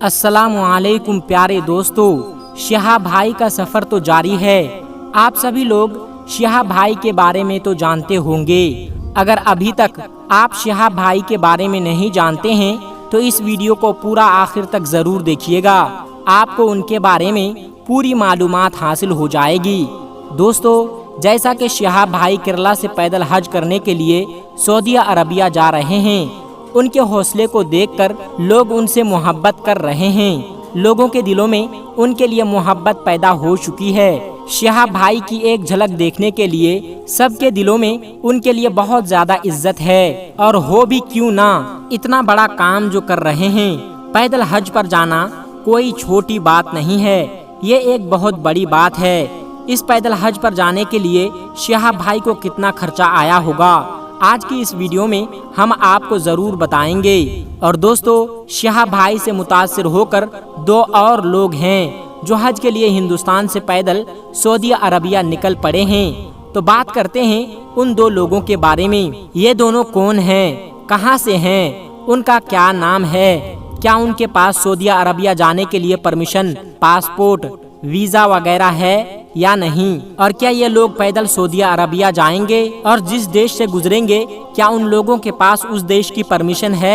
अस्सलामुअलैकुम प्यारे दोस्तों, शिहाब भाई का सफ़र तो जारी है। आप सभी लोग शिहाब भाई के बारे में तो जानते होंगे। अगर अभी तक आप शिहाब भाई के बारे में नहीं जानते हैं तो इस वीडियो को पूरा आखिर तक ज़रूर देखिएगा। आपको उनके बारे में पूरी मालूमात हासिल हो जाएगी। दोस्तों, जैसा कि शिहाब भाई केरला से पैदल हज करने के लिए सऊदी अरबिया जा रहे हैं, उनके हौसले को देखकर लोग उनसे मोहब्बत कर रहे हैं। लोगों के दिलों में उनके लिए मोहब्बत पैदा हो चुकी है। शिहाब भाई की एक झलक देखने के लिए सबके दिलों में उनके लिए बहुत ज्यादा इज्जत है। और हो भी क्यों ना, इतना बड़ा काम जो कर रहे हैं, पैदल हज पर जाना कोई छोटी बात नहीं है, ये एक बहुत बड़ी बात है। इस पैदल हज पर जाने के लिए शिहाब भाई को कितना खर्चा आया होगा, आज की इस वीडियो में हम आपको ज़रूर बताएंगे। और दोस्तों, शिहाब भाई से मुतासिर होकर दो और लोग हैं जो हज के लिए हिंदुस्तान से पैदल सऊदी अरबिया निकल पड़े हैं। तो बात करते हैं उन दो लोगों के बारे में। ये दोनों कौन हैं, कहां से हैं, उनका क्या नाम है, क्या उनके पास सऊदी अरबिया जाने के लिए परमिशन, पासपोर्ट, वीज़ा वगैरह है या नहीं, और क्या ये लोग पैदल सऊदी अरबिया जाएंगे और जिस देश से गुजरेंगे क्या उन लोगों के पास उस देश की परमिशन है।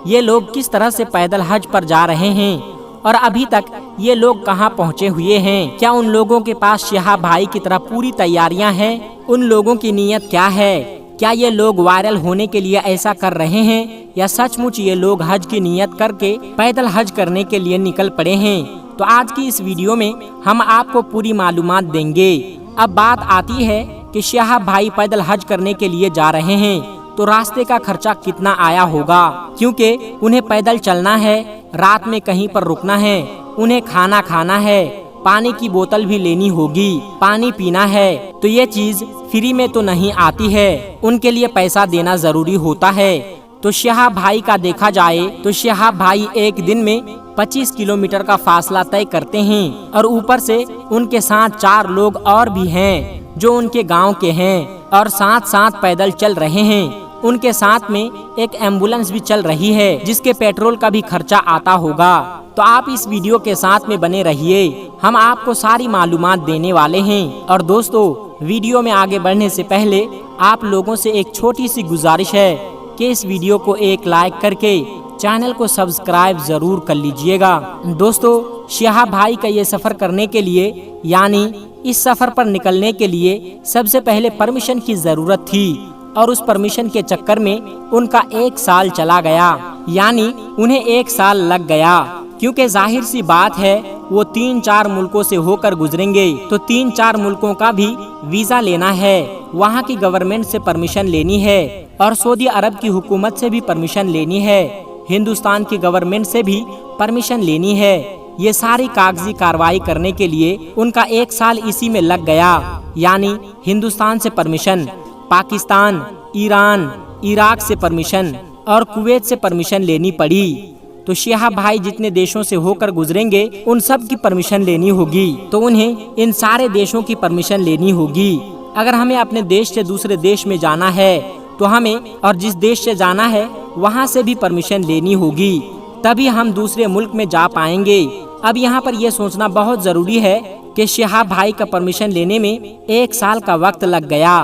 ये लोग किस तरह से पैदल हज पर जा रहे हैं और अभी तक ये लोग कहां पहुंचे हुए हैं। क्या उन लोगों के पास शिहाब भाई की तरह पूरी तैयारियां हैं, उन लोगों की नीयत क्या है। क्या ये लोग वायरल होने के लिए ऐसा कर रहे हैं या सचमुच ये लोग हज की नीयत करके पैदल हज करने के लिए निकल पड़े हैं। तो आज की इस वीडियो में हम आपको पूरी मालूमात देंगे। अब बात आती है कि शिहाब भाई पैदल हज करने के लिए जा रहे हैं तो रास्ते का खर्चा कितना आया होगा, क्योंकि उन्हें पैदल चलना है, रात में कहीं पर रुकना है, उन्हें खाना खाना है, पानी की बोतल भी लेनी होगी, पानी पीना है। तो ये चीज फ्री में तो नहीं आती है, उनके लिए पैसा देना जरूरी होता है। तो शिहाब भाई का देखा जाए तो शिहाब भाई एक दिन में 25 किलोमीटर का फासला तय करते हैं और ऊपर से उनके साथ 4 लोग और भी हैं जो उनके गांव के हैं और साथ साथ पैदल चल रहे हैं। उनके साथ में एक एम्बुलेंस भी चल रही है जिसके पेट्रोल का भी खर्चा आता होगा। तो आप इस वीडियो के साथ में बने रहिए, हम आपको सारी मालूमात देने वाले हैं। और दोस्तों, वीडियो में आगे बढ़ने से पहले आप लोगों से एक छोटी सी गुजारिश है कि इस वीडियो को एक लाइक करके चैनल को सब्सक्राइब जरूर कर लीजिएगा। दोस्तों, शिहाब भाई का ये सफर करने के लिए यानी इस सफर पर निकलने के लिए सबसे पहले परमिशन की जरूरत थी और उस परमिशन के चक्कर में उनका 1 साल चला गया, यानी उन्हें 1 साल लग गया। क्योंकि जाहिर सी बात है वो 3-4 मुल्कों से होकर गुजरेंगे तो 3-4 मुल्कों का भी वीजा लेना है, वहाँ की गवर्नमेंट से परमिशन लेनी है और सऊदी अरब की हुकूमत से भी परमिशन लेनी है, हिंदुस्तान की गवर्नमेंट से भी परमिशन लेनी है। ये सारी कागजी कार्रवाई करने के लिए उनका 1 साल इसी में लग गया। यानी हिंदुस्तान से परमिशन, पाकिस्तान, ईरान, इराक से परमिशन और कुवैत से परमिशन लेनी पड़ी। तो शिहाब भाई जितने देशों से होकर गुजरेंगे उन सब की परमिशन लेनी होगी, तो उन्हें इन सारे देशों की परमिशन लेनी होगी। अगर हमें अपने देश से दूसरे देश में जाना है तो हमें और जिस देश से जाना है वहाँ से भी परमिशन लेनी होगी, तभी हम दूसरे मुल्क में जा पाएंगे। अब यहाँ पर यह सोचना बहुत जरूरी है कि शिहाब भाई का परमिशन लेने में 1 साल का वक्त लग गया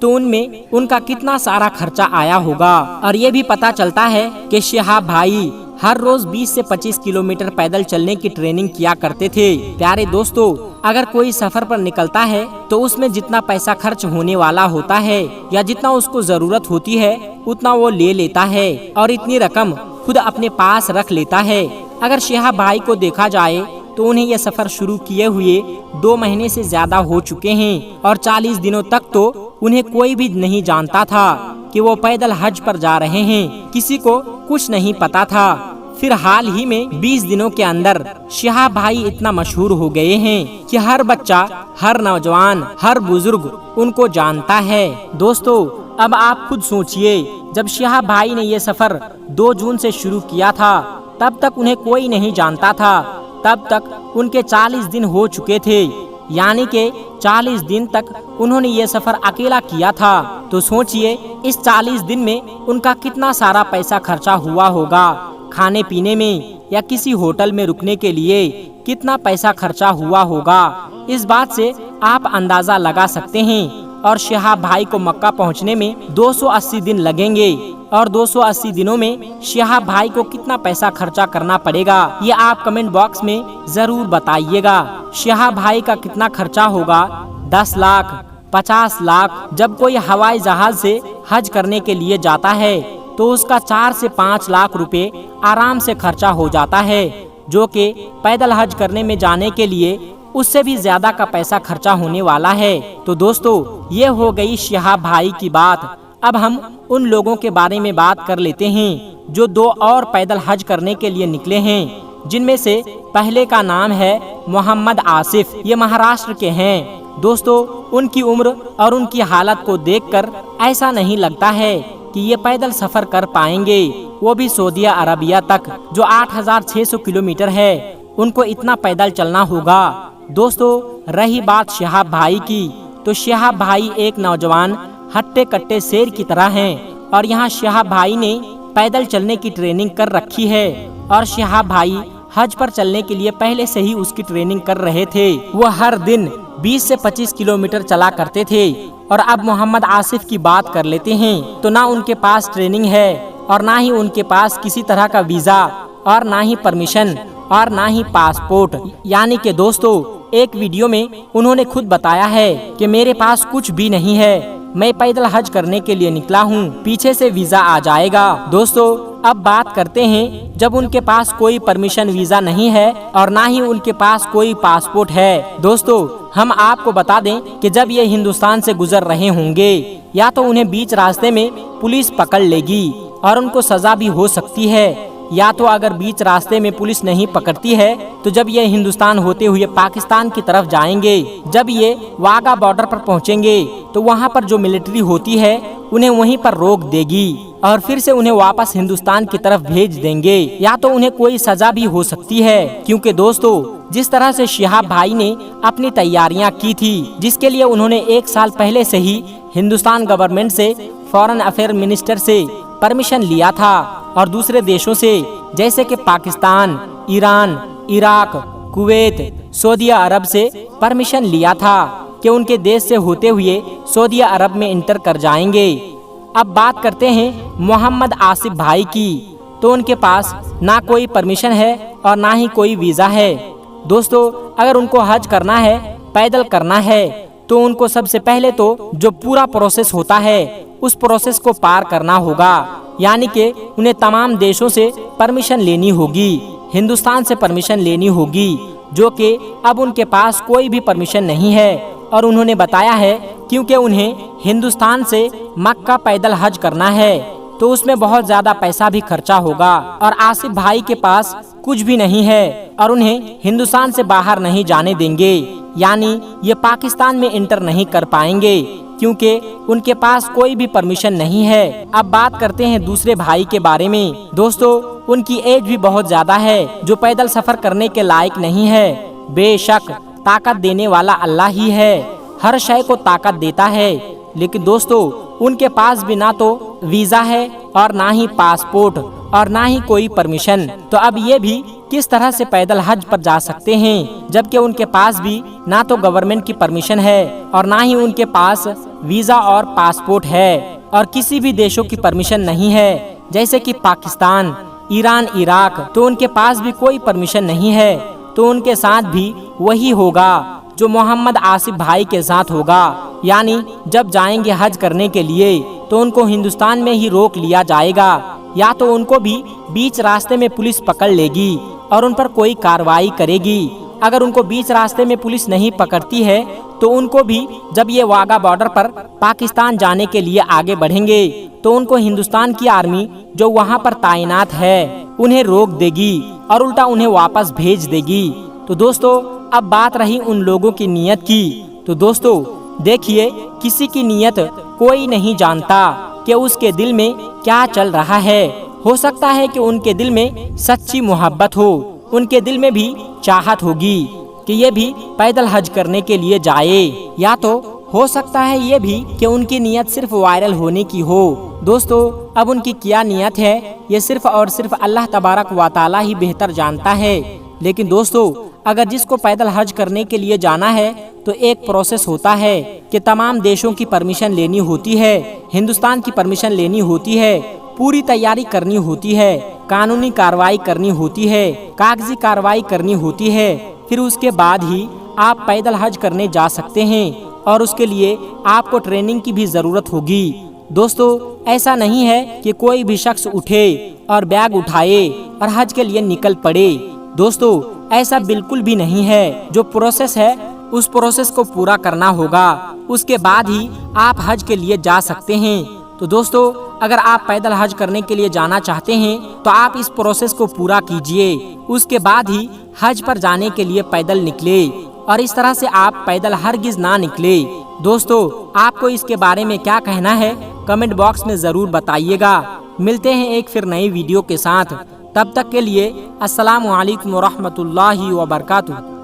तो उनमें उनका कितना सारा खर्चा आया होगा। और ये भी पता चलता है कि शिहाब भाई हर रोज 20 से 25 किलोमीटर पैदल चलने की ट्रेनिंग किया करते थे। प्यारे दोस्तों, अगर कोई सफर पर निकलता है तो उसमें जितना पैसा खर्च होने वाला होता है या जितना उसको जरूरत होती है उतना वो ले लेता है और इतनी रकम खुद अपने पास रख लेता है। अगर शिहाब भाई को देखा जाए तो उन्हें यह सफर शुरू किए हुए 2 महीने से ज्यादा हो चुके हैं और 40 दिनों तक तो उन्हें कोई भी नहीं जानता था कि वो पैदल हज पर जा रहे हैं, किसी को कुछ नहीं पता था। फिर हाल ही में 20 दिनों के अंदर शिहाब भाई इतना मशहूर हो गए हैं कि हर बच्चा, हर नौजवान, हर बुजुर्ग उनको जानता है। दोस्तों, अब आप खुद सोचिए, जब शिहाब भाई ने ये सफर 2 जून से शुरू किया था तब तक उन्हें कोई नहीं जानता था, तब तक उनके 40 दिन हो चुके थे, यानी कि 40 दिन तक उन्होंने ये सफर अकेला किया था। तो सोचिए इस 40 दिन में उनका कितना सारा पैसा खर्चा हुआ होगा, खाने पीने में, या किसी होटल में रुकने के लिए कितना पैसा खर्चा हुआ होगा, इस बात से आप अंदाजा लगा सकते हैं। और शिहाब भाई को मक्का पहुंचने में 280 दिन लगेंगे और 280 दिनों में शिहाब भाई को कितना पैसा खर्चा करना पड़ेगा, ये आप कमेंट बॉक्स में जरूर बताइएगा। शिहाब भाई का कितना खर्चा होगा? 10 लाख, 50 लाख। जब कोई हवाई जहाज से हज करने के लिए जाता है तो उसका 4 से 5 लाख रुपए आराम से खर्चा हो जाता है, जो कि पैदल हज करने में जाने के लिए उससे भी ज्यादा का पैसा खर्चा होने वाला है। तो दोस्तों, ये हो गई शिहाब भाई की बात। अब हम उन लोगों के बारे में बात कर लेते हैं जो 2 और पैदल हज करने के लिए निकले हैं, जिनमें से पहले का नाम है मोहम्मद आसिफ। ये महाराष्ट्र के हैं। दोस्तों, उनकी उम्र और उनकी हालत को देखकर ऐसा नहीं लगता है कि ये पैदल सफर कर पाएंगे, वो भी सऊदी अरबिया तक, जो 8600 किलोमीटर है। उनको इतना पैदल चलना होगा। दोस्तों, रही बात शिहाब भाई की, तो शिहाब भाई एक नौजवान हट्टे कट्टे शेर की तरह हैं और यहाँ शिहाब भाई ने पैदल चलने की ट्रेनिंग कर रखी है और शिहाब भाई हज पर चलने के लिए पहले से ही उसकी ट्रेनिंग कर रहे थे। वो हर दिन 20 से 25 किलोमीटर चला करते थे। और अब मोहम्मद आसिफ की बात कर लेते हैं, तो ना उनके पास ट्रेनिंग है और ना ही उनके पास किसी तरह का वीजा और ना ही परमिशन और ना ही पासपोर्ट। यानी कि दोस्तों, एक वीडियो में उन्होंने खुद बताया है कि मेरे पास कुछ भी नहीं है, मैं पैदल हज करने के लिए निकला हूँ, पीछे से वीजा आ जाएगा। दोस्तों, अब बात करते हैं जब उनके पास कोई परमिशन वीजा नहीं है और ना ही उनके पास कोई पासपोर्ट है। दोस्तों, हम आपको बता दें कि जब ये हिंदुस्तान से गुजर रहे होंगे, या तो उन्हें बीच रास्ते में पुलिस पकड़ लेगी और उनको सजा भी हो सकती है, या तो अगर बीच रास्ते में पुलिस नहीं पकड़ती है तो जब ये हिंदुस्तान होते हुए पाकिस्तान की तरफ जाएंगे, जब ये वाघा बॉर्डर पर पहुंचेंगे तो वहां पर जो मिलिट्री होती है उन्हें वहीं पर रोक देगी और फिर से उन्हें वापस हिंदुस्तान की तरफ भेज देंगे, या तो उन्हें कोई सजा भी हो सकती है। क्योंकि दोस्तों, जिस तरह से शिहाब भाई ने अपनी तैयारियां की थी, जिसके लिए उन्होंने 1 साल पहले से ही हिंदुस्तान गवर्नमेंट से, फॉरेन अफेयर मिनिस्टर से परमिशन लिया था और दूसरे देशों से जैसे कि Pakistan, Iran, Iraq, Kuwait, Saudi Arabia से परमिशन लिया था कि उनके देश से होते हुए सऊदी अरब में इंटर कर जाएंगे। अब बात करते हैं मोहम्मद आसिफ भाई की, तो उनके पास ना कोई परमिशन है और ना ही कोई वीज़ा है। दोस्तों, अगर उनको हज करना है, पैदल करना है, तो उनको सबसे पहले तो जो पूरा प्रोसेस होता है उस प्रोसेस को पार करना होगा। यानी कि उन्हें तमाम देशों से परमिशन लेनी होगी, हिंदुस्तान से परमिशन लेनी होगी, जो कि अब उनके पास कोई भी परमिशन नहीं है। और उन्होंने बताया है क्योंकि उन्हें हिंदुस्तान से मक्का पैदल हज करना है तो उसमें बहुत ज्यादा पैसा भी खर्चा होगा और आसिफ भाई के पास कुछ भी नहीं है और उन्हें हिंदुस्तान से बाहर नहीं जाने देंगे, यानी ये पाकिस्तान में इंटर नहीं कर पाएंगे क्योंकि उनके पास कोई भी परमिशन नहीं है। अब बात करते हैं दूसरे भाई के बारे में। दोस्तों, उनकी एज भी बहुत ज्यादा है, जो पैदल सफर करने के लायक नहीं है। बेशक ताकत देने वाला अल्लाह ही है, हर शय को ताकत देता है, लेकिन दोस्तों उनके पास भी ना तो वीजा है और ना ही पासपोर्ट और ना ही कोई परमिशन। तो अब ये भी किस तरह से पैदल हज पर जा सकते हैं, जबकि उनके पास भी ना तो गवर्नमेंट की परमिशन है और ना ही उनके पास वीजा और पासपोर्ट है और किसी भी देशों की परमिशन नहीं है, जैसे कि पाकिस्तान, ईरान, इराक। तो उनके पास भी कोई परमिशन नहीं है। तो उनके साथ भी वही होगा जो मोहम्मद आसिफ भाई के साथ होगा, यानी जब जाएंगे हज करने के लिए तो उनको हिंदुस्तान में ही रोक लिया जाएगा, या तो उनको भी बीच रास्ते में पुलिस पकड़ लेगी और उन पर कोई कार्रवाई करेगी। अगर उनको बीच रास्ते में पुलिस नहीं पकड़ती है तो उनको भी जब ये वाघा बॉर्डर पर पाकिस्तान जाने के लिए आगे बढ़ेंगे तो उनको हिंदुस्तान की आर्मी जो वहाँ पर तैनात है उन्हें रोक देगी और उल्टा उन्हें वापस भेज देगी। तो दोस्तों, अब बात रही उन लोगों की नीयत की। तो दोस्तों देखिए, किसी की नीयत कोई नहीं जानता कि उसके दिल में क्या चल रहा है। हो सकता है कि उनके दिल में सच्ची मोहब्बत हो, उनके दिल में भी चाहत होगी कि ये भी पैदल हज करने के लिए जाए, या तो हो सकता है ये भी कि उनकी नीयत सिर्फ वायरल होने की हो। दोस्तों अब उनकी क्या नियत है ये सिर्फ और सिर्फ अल्लाह तबारक व तआला ही बेहतर जानता है। लेकिन दोस्तों अगर जिसको पैदल हज करने के लिए जाना है तो एक प्रोसेस होता है कि तमाम देशों की परमिशन लेनी होती है, हिंदुस्तान की परमिशन लेनी होती है, पूरी तैयारी करनी होती है, कानूनी कार्रवाई करनी होती है, कागजी कार्रवाई करनी होती है। फिर उसके बाद ही आप पैदल हज करने जा सकते हैं और उसके लिए आपको ट्रेनिंग की भी ज़रूरत होगी। दोस्तों ऐसा नहीं है कि कोई भी शख्स उठे और बैग उठाए और हज के लिए निकल पड़े। दोस्तों ऐसा बिल्कुल भी नहीं है। जो प्रोसेस है उस प्रोसेस को पूरा करना होगा, उसके बाद ही आप हज के लिए जा सकते हैं। तो दोस्तों अगर आप पैदल हज करने के लिए जाना चाहते हैं तो आप इस प्रोसेस को पूरा कीजिए, उसके बाद ही हज पर जाने के लिए पैदल निकले और इस तरह से आप पैदल हरगिज ना निकले। दोस्तों आपको इसके बारे में क्या कहना है कमेंट बॉक्स में ज़रूर बताइएगा। मिलते हैं एक फिर नई वीडियो के साथ, तब तक के लिए अस्सलामु अलैकुम व रहमतुल्लाहि व बरकातुहू।